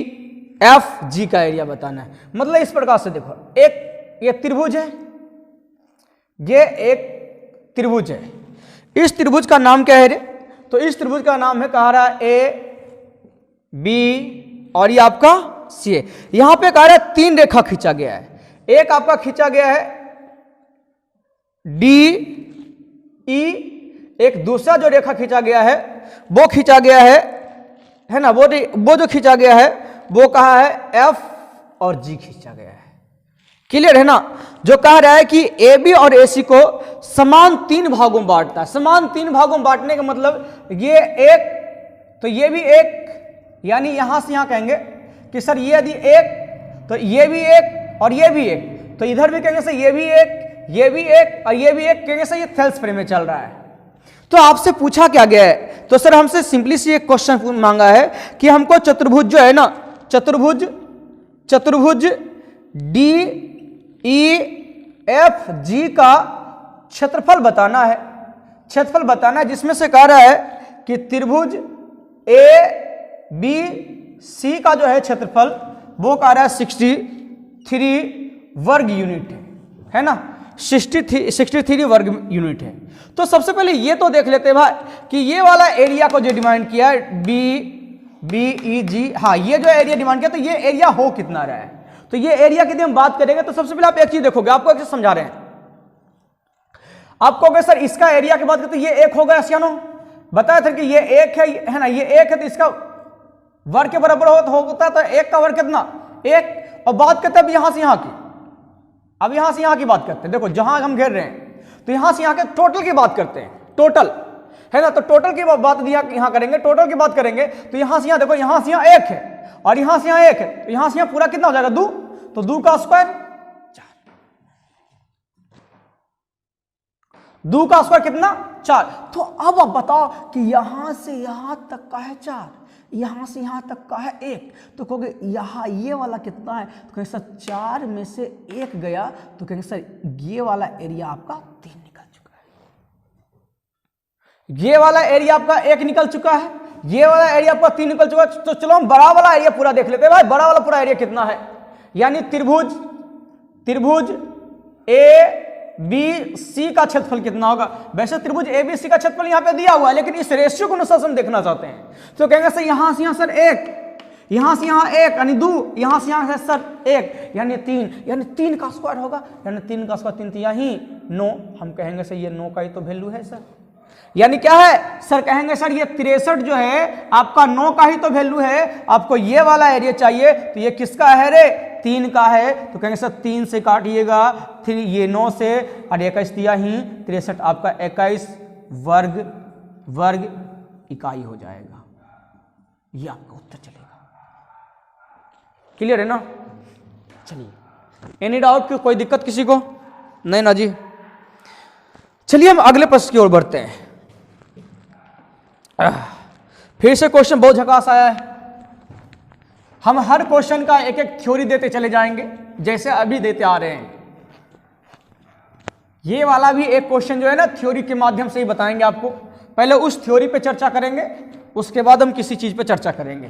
का एरिया बताना है। मतलब इस प्रकार से देखो, एक ये त्रिभुज है, ये एक त्रिभुज है। इस त्रिभुज का नाम क्या है रे? तो इस त्रिभुज का नाम है, कह रहा है AB और ये आपका C। यहां पे कह रहा है 3 रेखा खींचा गया है। एक आपका खींचा गया है DE, एक दूसरा जो रेखा खींचा गया है वो खींचा गया है ना, वो जो खींचा गया है वो कहा है F और G खींचा गया है। क्लियर है ना? जो कह रहा है कि AB और AC को समान 3 भागों में बांटता है। समान 3 भागों में बांटने का मतलब ये एक तो ये भी एक, यानी यहां से यहां कहेंगे कि सर ये यदि एक तो ये भी एक और ये भी एक, तो इधर भी कहेंगे सर ये भी एक, ये भी एक और ये भी एक, कहेंगे सर ये थेल्स फ्रेम में चल रहा है। तो आपसे पूछा क्या गया है? तो सर हमसे सिंपली सी एक क्वेश्चन मांगा है कि हमको चतुर्भुज जो है ना, चतुर्भुज DEFG का क्षेत्रफल बताना है। क्षेत्रफल बताना है जिसमें से कह रहा है कि त्रिभुज ABC का जो है क्षेत्रफल वो कह रहा है 63 वर्ग यूनिट है ना, 63 वर्ग यूनिट है। तो सबसे पहले ये तो देख लेते हैं भाई कि ये वाला एरिया को जो डिमांड किया है BEG, हाँ ये जो एरिया डिमांड किया, तो ये एरिया हो कितना रहा है? तो ये एरिया की हम बात करेंगे तो सबसे पहले आप एक चीज देखोगे, आपको एक चीज समझा रहे हैं। आपको अगर सर इसका एरिया की बात करते तो ये एक होगा सियानो, बताया था कि ये एक है ना, ये एक है तो इसका वर्ग के बराबर होता है। तो एक का वर्ग कितना? एक। और बात करते हैं अब यहां से यहां की, अब यहां से यहां की बात करते हैं। देखो जहां हम घेर रहे हैं तो यहां से यहां के टोटल की बात करते हैं, टोटल है ना। तो टोटल की बात यहां करेंगे, टोटल की बात करेंगे तो यहां से यहां देखो, यहां से यहां एक है और यहां से यहां एक है, तो यहां से यहां पूरा कितना हो जाएगा? 2। तो 2 का स्क्वायर 4, 2 का स्क्वायर कितना? 4। तो अब आप बताओ कि यहां से यहां तक का है 4, यहां से यहां तक का है 1, तो कहोगे यहां ये वाला कितना है? तो कहेंगे सर 4 में से 1 गया, तो कहेंगे सर ये वाला एरिया आपका 3 निकल चुका है, ये वाला एरिया आपका 1 निकल चुका है, ये वाला एरिया आपका 3 निकल चुका है। तो चलो हम बड़ा वाला एरिया पूरा देख लेते हैं भाई, बड़ा वाला पूरा एरिया कितना है। यानी त्रिभुज ABC का क्षेत्रफल कितना होगा? वैसे त्रिभुज ABC का क्षेत्रफल यहां पे दिया हुआ है, लेकिन इस रेशियो को अनुसार हम देखना चाहते हैं। तो कहेंगे सर यहां से यहां सर 1, यहां से यहां 1 यानी 2, यहां से यहां सर 1 यानी 3, यानी 3 का स्क्वायर होगा, यानी 3 का स्क्वायर 3 यही 9। हम कहेंगे सर ये 9 का ही तो वैल्यू है सर, यानी क्या है सर? कहेंगे सर ये 63 जो है आपका 9 का ही तो वैल्यू है। आपको ये वाला एरिया चाहिए तो ये किसका है रे? 3 का है। तो कहेंगे सर 3 से काटिएगा, फिर ये 9 से और 21 दिया ही 63, आपका 21 वर्ग इकाई हो जाएगा। ये आपका उत्तर चलेगा। क्लियर है ना? चलिए एनी डाउट की कोई दिक्कत किसी को? नहीं ना जी। चलिए हम अगले प्रश्न की ओर बढ़ते हैं। फिर से क्वेश्चन बहुत झकास आया है। हम हर क्वेश्चन का एक एक थ्योरी देते चले जाएंगे जैसे अभी देते आ रहे हैं। ये वाला भी एक क्वेश्चन जो है ना थ्योरी के माध्यम से ही बताएंगे आपको। पहले उस थ्योरी पे चर्चा करेंगे, उसके बाद हम किसी चीज पे चर्चा करेंगे।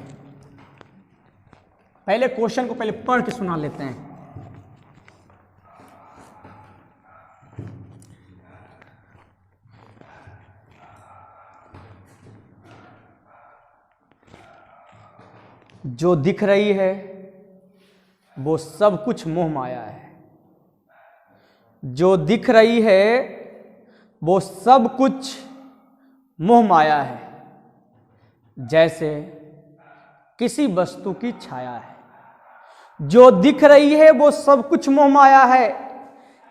पहले क्वेश्चन को पहले पढ़ के सुना लेते हैं। जो दिख रही है वो सब कुछ मोह माया है। जो दिख रही है वो सब कुछ मोह माया है, जैसे किसी वस्तु की छाया है। जो दिख रही है वो सब कुछ मोह माया है,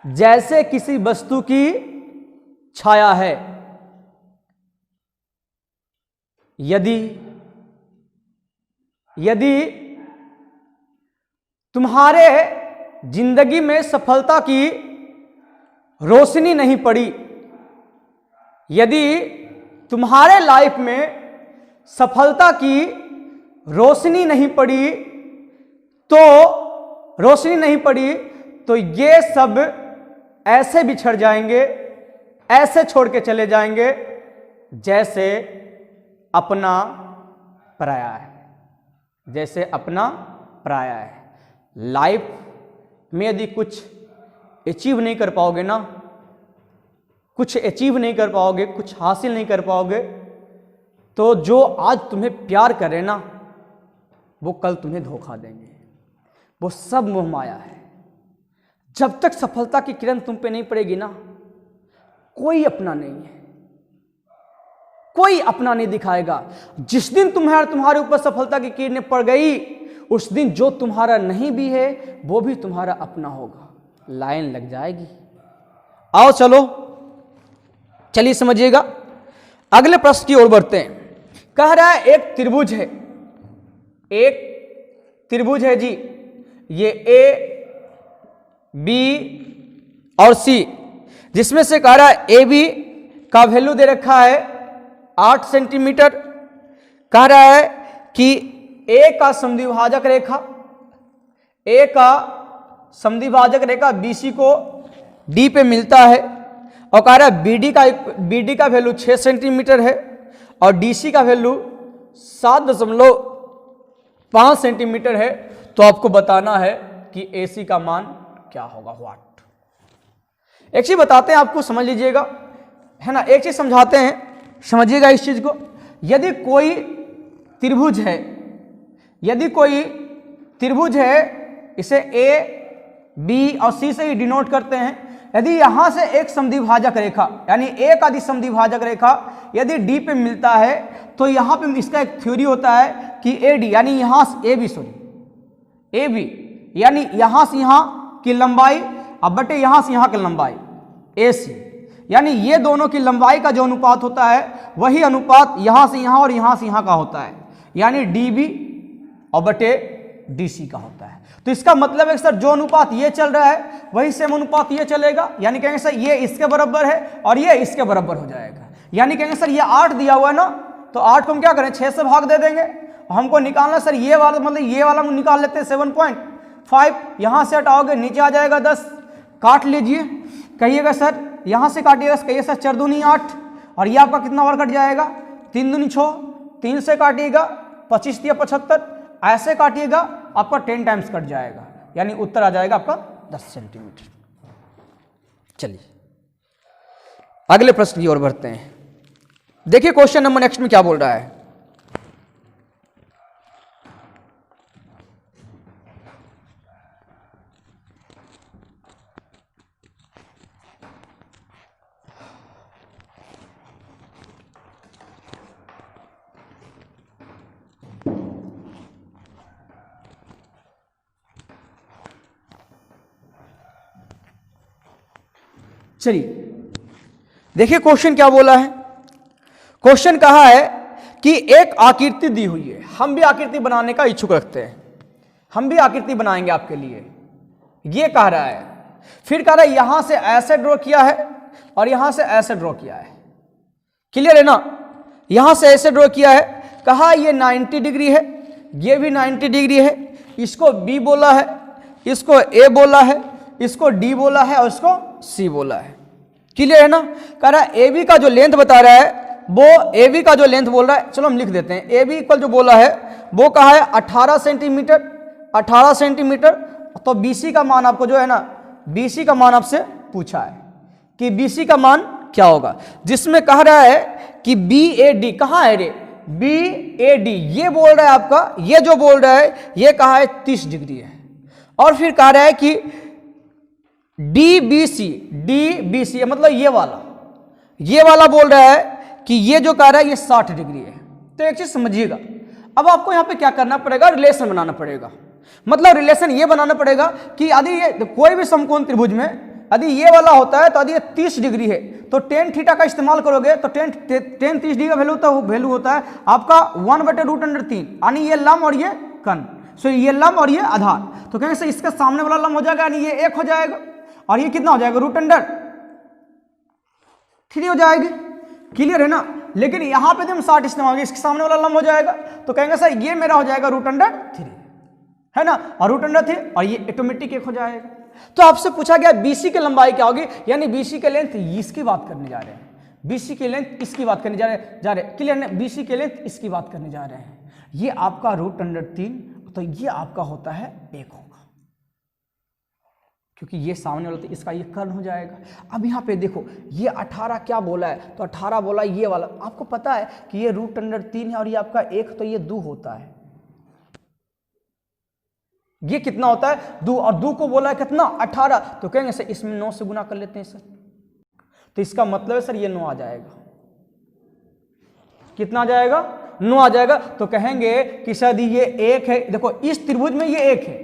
जैसे किसी वस्तु की छाया है। यदि तुम्हारे जिंदगी में सफलता की रोशनी नहीं पड़ी, यदि तुम्हारे लाइफ में सफलता की रोशनी नहीं पड़ी, तो ये सब ऐसे बिछड़ जाएंगे, ऐसे छोड़ के चले जाएंगे जैसे अपना पराया है, जैसे अपना पराया है। लाइफ में यदि कुछ अचीव नहीं कर पाओगे ना, कुछ अचीव नहीं कर पाओगे, कुछ हासिल नहीं कर पाओगे, तो जो आज तुम्हें प्यार करे ना, वो कल तुम्हें धोखा देंगे। वो सब मोह माया है। जब तक सफलता की किरण तुम पे नहीं पड़ेगी ना, कोई अपना नहीं है, कोई अपना नहीं दिखाएगा। जिस दिन तुम्हारे ऊपर सफलता की किरणें पड़ गई, उस दिन जो तुम्हारा नहीं भी है वो भी तुम्हारा अपना होगा। लाइन लग जाएगी। आओ चलिए समझिएगा। अगले प्रश्न की ओर बढ़ते हैं। कह रहा है एक त्रिभुज है, एक त्रिभुज है जी, ये ए बी और सी, जिसमें से कह रहा है ए बी का वैल्यू दे रखा है 8 सेंटीमीटर। कह रहा है कि ए का समद्विभाजक रेखा बीसी को डी पे मिलता है, और कह रहा है बीडी का वैल्यू 6 सेंटीमीटर है और डीसी का वैल्यू 7.5 सेंटीमीटर है। तो आपको बताना है कि एसी का मान क्या होगा। व्हाट, एक चीज बताते हैं आपको, समझ लीजिएगा, है ना। एक चीज समझाते हैं, समझिएगा इस चीज को। यदि कोई त्रिभुज है, इसे ए बी और सी से ही डिनोट करते हैं। यदि यहां से एक समद्विभाजक रेखा, यानी एक आदि समद्विभाजक रेखा यदि डी पे मिलता है, तो यहां पे इसका एक थ्योरी होता है कि एडी, यानी यहां से ए बी यानी यहां से यहां की लंबाई अब बटे यहां से यहां की लंबाई ए सी, यानी ये दोनों की लंबाई का जो अनुपात होता है वही अनुपात यहां से यहां और यहां से यहां का होता है, यानी डी बी और बटे डी सी का होता है। तो इसका मतलब है सर जो अनुपात ये चल रहा है वही सेम अनुपात ये चलेगा, यानी कहेंगे सर ये इसके बराबर है और ये इसके बराबर हो जाएगा। यानी कहेंगे सर ये 8 दिया हुआ है ना, तो 8 को हम क्या करें 6 से भाग दे देंगे। हमको निकालना सर ये वाला, मतलब ये वाला हम निकाल लेते हैं 7.5, यहां से हटाओगे नीचे आ जाएगा 10, काट लीजिए। कहिएगा सर यहां से काटिएगा, कहिए सर 4 दूनी 8, और ये आपका कितना और कट जाएगा 3 दूनी 6, 3 से काटिएगा 25 या 75, ऐसे काटिएगा आपका 10 टाइम्स कट जाएगा, यानी उत्तर आ जाएगा आपका 10 सेंटीमीटर। चलिए अगले प्रश्न की ओर बढ़ते हैं। देखिए क्वेश्चन नंबर नेक्स्ट में क्या बोल रहा है। चलिए देखिए क्वेश्चन क्या बोला है। क्वेश्चन कहा है कि एक आकृति दी हुई है, हम भी आकृति बनाने का इच्छुक रखते हैं, हम भी आकृति बनाएंगे आपके लिए, ये कह रहा है। फिर कह रहा है यहां से ऐसे ड्रॉ किया है और यहां से ऐसे ड्रॉ किया है, क्लियर है ना। यहां से ऐसे ड्रॉ किया है, कहा ये 90 डिग्री है, ये भी 90 डिग्री है, इसको बी बोला है, इसको ए बोला है, इसको डी बोला है और इसको सी बोला है, क्लियर है ना। कह रहा है ए बी का जो लेंथ बता रहा है वो ए बी का जो लेंथ बोल रहा है, चलो हम लिख देते हैं। ए बी इक्वल जो बोला है वो कहा है 18 सेंटीमीटर, 18 सेंटीमीटर। तो बीसी का मान आपको जो है ना, बीसी का मान आपसे पूछा है कि बीसी का मान क्या होगा, जिसमें कह रहा है कि बी ए डी, कहाँ है रे बी ए डी, ये बोल रहा है आपका, ये जो बोल रहा है ये कहा है 30 डिग्री है। और फिर कह रहा है कि डी बी सी मतलब ये वाला, ये वाला बोल रहा है कि ये जो कह रहा है ये 60 डिग्री है। तो एक चीज समझिएगा, अब आपको यहां पे क्या करना पड़ेगा, रिलेशन बनाना पड़ेगा। मतलब रिलेशन ये बनाना पड़ेगा कि यदि ये कोई भी समकोण त्रिभुज में यदि ये वाला होता है तो यदि ये 30 डिग्री है तो टेन थीटा का इस्तेमाल करोगे तो टेन 30 डिग्री का वैल्यू होता है आपका 1/√3, यानी ये लंब और ये कर्ण। सो ये लंब और ये आधार, तो कहेंगे इसके सामने वाला लंब हो जाएगा, यानी ये 1 हो जाएगा और ये कितना हो जाएगा, √3 हो जाएगी। क्लियर है ना। लेकिन यहां पे हम 60 इस्तेमाल करेंगे, इसके सामने वाला लंब हो जाएगा, तो कहेंगे सर ये मेरा हो जाएगा √3 है ना, और √3 और ये ऑटोमेटिक 1 हो जाएगा। तो आपसे पूछा गया बीसी की लंबाई क्या होगी, यानी बीसी के लेंथ इसकी बात करने जा रहे हैं, बीसी की लेंथ इसकी बात करने जा रहे हैं। क्लियर है, बीसी के लेंथ इसकी बात करने जा रहे हैं। ये आपका √3, तो ये आपका होता है 1 होगा, क्योंकि ये सामने वाला, तो इसका ये कर्ण हो जाएगा। अब यहाँ पे देखो ये 18 क्या बोला है, तो 18 बोला ये वाला। आपको पता है कि ये √3 है और ये आपका 1, तो ये 2 होता है। ये कितना होता है, 2, और 2 को बोला है कितना, 18। तो कहेंगे सर इसमें 9 से गुना कर लेते हैं सर, तो इसका मतलब है सर ये 9 आ जाएगा। कितना आ जाएगा, 9 आ जाएगा। तो कहेंगे कि सर ये 1 है, देखो इस त्रिभुज में ये 1 है,